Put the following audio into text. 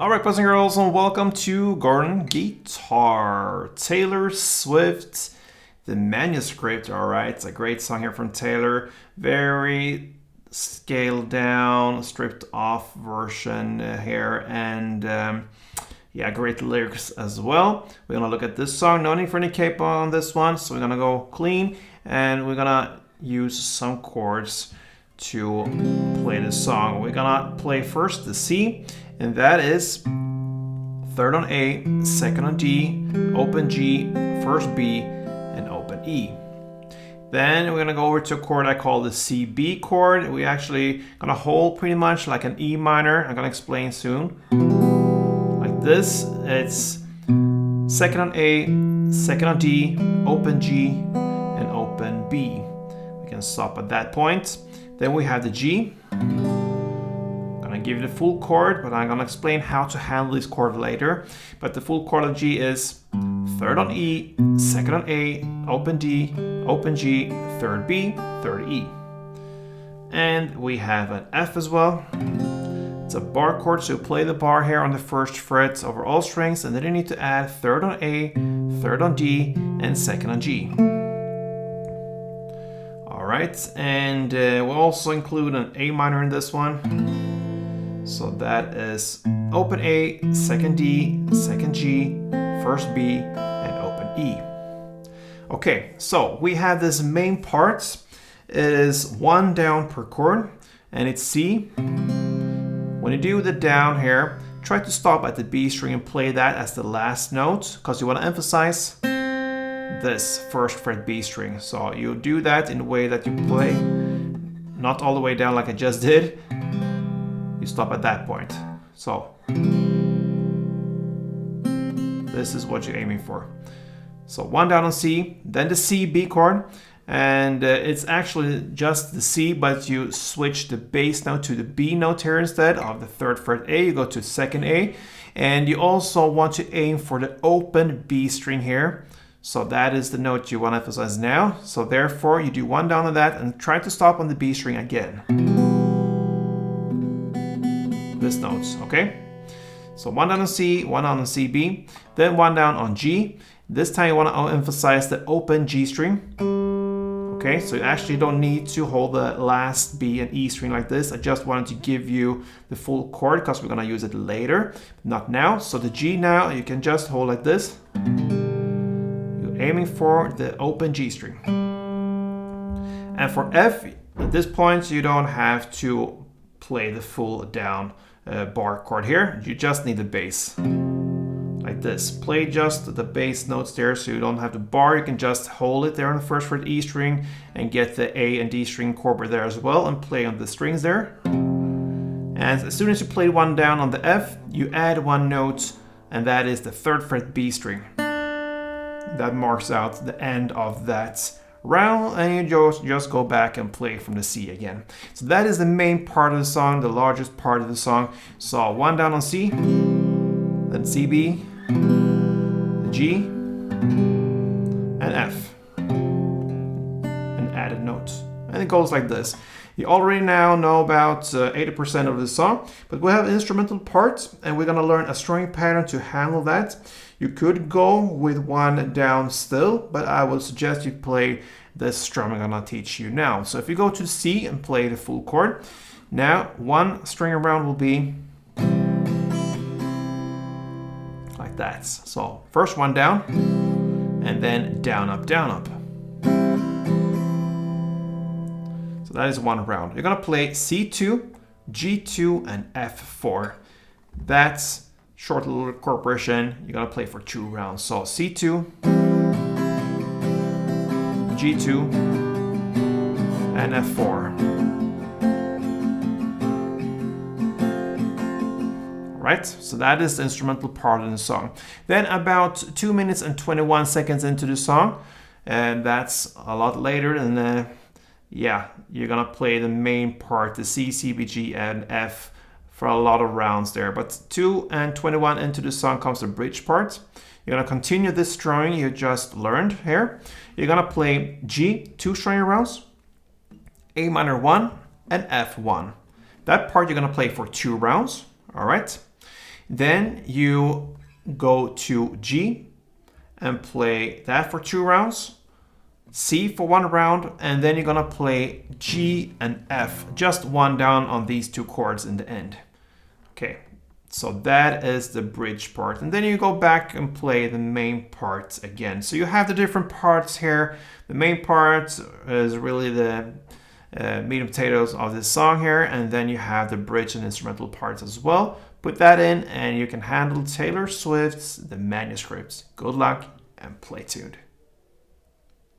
Alright, boys and girls, and welcome to Garden Guitar. Taylor Swift, the Manuscript. Alright, it's a great song here from Taylor. Very scaled down, stripped off version here, and yeah, great lyrics as well. We're gonna look at this song. No need for any capo on this one, so we're gonna go clean, and we're gonna use some chords to play the song. We're gonna play first the C, and that is third on A, second on D, open G, first B, and open E. Then we're gonna go over to a chord I call the C-B chord. We actually gonna hold pretty much like an E minor. I'm gonna explain soon. Like this, it's second on A, second on D, open G, and open B. We can stop at that point. Then we have the G. I'm gonna give you the full chord, but I'm gonna explain how to handle this chord later. But the full chord of G is third on E, second on A, open D, open G, third B, third E. And we have an F as well. It's a bar chord, so you play the bar here on the first fret over all strings, and then you need to add third on A, third on D, and second on G. Alright, and we'll also include an A minor in this one. So that is open A, second D, second G, first B, and open E. Okay, so we have this main part. It is one down per chord, and it's C. When you do the down here, try to stop at the B string and play that as the last note, because you want to emphasize this first fret B string. So you do that in the way that you play, not all the way down like I just did. You stop at that point. So this is what you're aiming for. So one down on C, then the C B chord, and it's actually just the C, but you switch the bass note to the B note here instead of the third fret A. You go to second A, and you also want to aim for the open B string here. So that is the note you want to emphasize now. So therefore, you do one down on that and try to stop on the B string again. This note, okay? So one down on C, one down on C, B, then one down on G. This time you want to emphasize the open G string. Okay, so you actually don't need to hold the last B and E string like this. I just wanted to give you the full chord because we're gonna use it later, not now. So the G now, you can just hold like this. Aiming for the open G string. And for F, at this point, you don't have to play the full down bar chord here. You just need the bass. Like this. Play just the bass notes there, so you don't have the bar. You can just hold it there on the first fret E string and get the A and D string chord there as well and play on the strings there. And as soon as you play one down on the F, you add one note, and that is the third fret B string. That marks out the end of that round, and you just go back and play from the C again. So that is the main part of the song, the largest part of the song. So one down on C, then C, B, G, and F, and added notes. And it goes like this. You already now know about 80% of the song, but we have instrumental parts, and we're gonna learn a strumming pattern to handle that. You could go with one down still, but I would suggest you play the strumming I'm gonna teach you now. So if you go to C and play the full chord, now one string around will be like that. So first one down, and then down, up, down, up. So that is one round. You're gonna play C2, G2, and F4. That's short little chord progression. You're gonna play for 2 rounds. So C2, G2, and F4. Right, so that is the instrumental part of the song. Then about 2 minutes and 21 seconds into the song, and that's a lot later, and yeah, you're gonna play the main part, the C, C, B, G, and F for a lot of rounds there. But 2 and 21 into the song comes the bridge part. You're gonna continue this strumming you just learned here. You're gonna play G, 2 strumming rounds, A minor 1, and F1. That part you're gonna play for 2 rounds, all right? Then you go to G and play that for 2 rounds, C for 1 round, and then you're gonna play G and F, just 1 down on these 2 chords in the end. Okay, so that is the bridge part. And then you go back and play the main parts again. So you have the different parts here. The main part is really the meat and potatoes of this song here, and then you have the bridge and instrumental parts as well. Put that in and you can handle Taylor Swift's The Manuscript. Good luck and play tuned.